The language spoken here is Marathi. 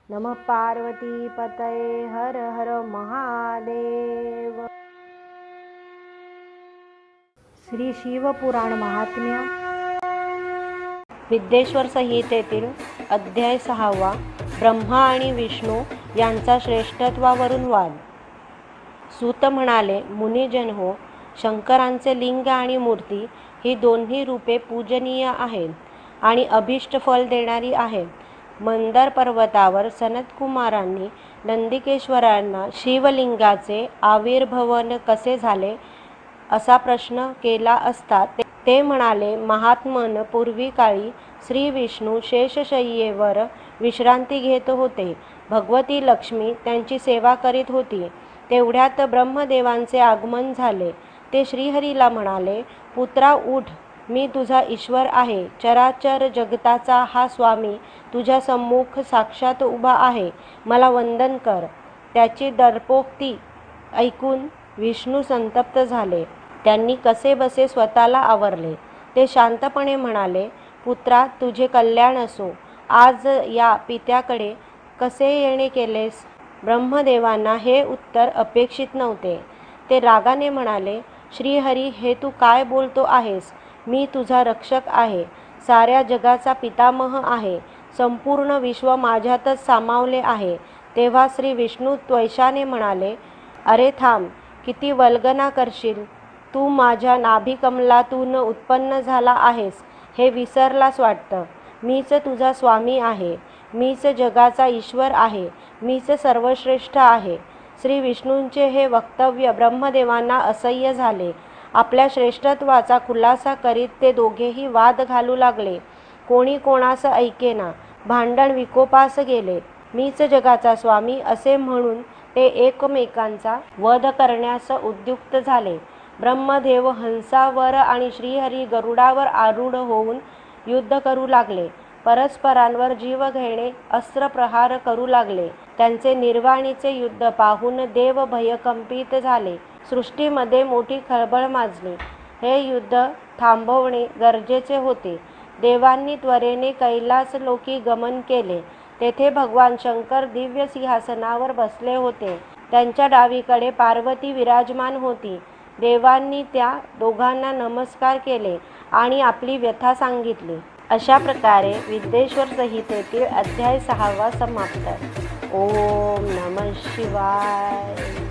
नमः पार्वती पतये हर हर महादेव। श्री शिवपुराण महात्म्य विद्येश्वर संहितेतील अध्याय 6 ब्रह्मा आणि विष्णू यांचा श्रेष्ठत्वावरून वाद। सूत म्हणाले, मुनिजन हो, शंकरांचे लिंग आणि मूर्ती ही दोन्ही रूपे पूजनीय आहेत आणि अभिष्ट फल देणारी आहेत। मंदार पर्वतावर सनतकुमारांनी नंदिकेश्वरांना शिवलिंगाचे आविर्भवन कसे झाले असा प्रश्न केला असता ते म्हणाले, महात्मन, पूर्वी काळी श्री विष्णू शेषशय्येवर विश्रांती घेत होते. भगवती लक्ष्मी त्यांची सेवा करीत होती. तेवढ्यात ब्रह्मदेवांचे आगमन झाले. ते श्रीहरीला म्हणाले, पुत्रा उठ, मी तुझा ईश्वर आहे. चराचर जगताचा हा स्वामी तुझ्या सम्मुख साक्षात उभा आहे. मला वंदन कर. त्याची दर्पोक्ती ऐकून विष्णू संतप्त झाले. त्यांनी कसेबसे स्वतःला आवरले. ते शांतपणे म्हणाले, पुत्रा, तुझे कल्याण असो. आज या पित्याकडे कसे येणे केलेस? ब्रह्मदेवांना हे उत्तर अपेक्षित नव्हते. ते रागाने म्हणाले, श्रीहरी, हे तू काय बोलतो आहेस? मी तुझा रक्षक आहे, साऱ्या जगाचा पितामह आहे. संपूर्ण विश्व माझ्यातच सामावले आहे. तेव्हा श्री विष्णू त्वैशाने म्हणाले, अरे थांब, किती वल्गना करशील? तू माझ्या नाभिकमलातून उत्पन्न झाला आहेस हे विसरलास वाटतं. मीच तुझा स्वामी आहे. मीच जगाचा ईश्वर आहे. मीच सर्वश्रेष्ठ आहे. श्री विष्णूंचे हे वक्तव्य ब्रह्मदेवांना असह्य झाले. आपल्या श्रेष्ठत्वाचा खुलासा करीत ते दोघेही वाद घालू लागले. कोणी कोणास ऐकेना. भांडण विकोपास गेले. मीच जगाचा स्वामी असे म्हणून ते एकमेकांचा वध करण्यास उद्युक्त झाले. ब्रह्मदेव हंसावर आणि श्रीहरी गरुडावर आरूढ होऊन युद्ध करू लागले. परस्परांवर जीव घेणे, अस्त्र प्रहार करू लागले. त्यांचे निर्वाणीचे युद्ध पाहून देव भयकंपित झाले. सृष्टीमध्ये मोठी खळबळ माजली. हे युद्ध थांबवणे गरजेचे होते. देवांनी त्वरेने कैलासलोकी गमन केले. तेथे भगवान शंकर दिव्य सिंहासनावर बसले होते. त्यांच्या डावीकडे पार्वती विराजमान होती. देवांनी त्या दोघांना नमस्कार केले आणि आपली व्यथा सांगितली. अशा प्रकारे विद्येश्वर संहितेतील अध्याय 6 समाप्त. ओम नमः शिवाय.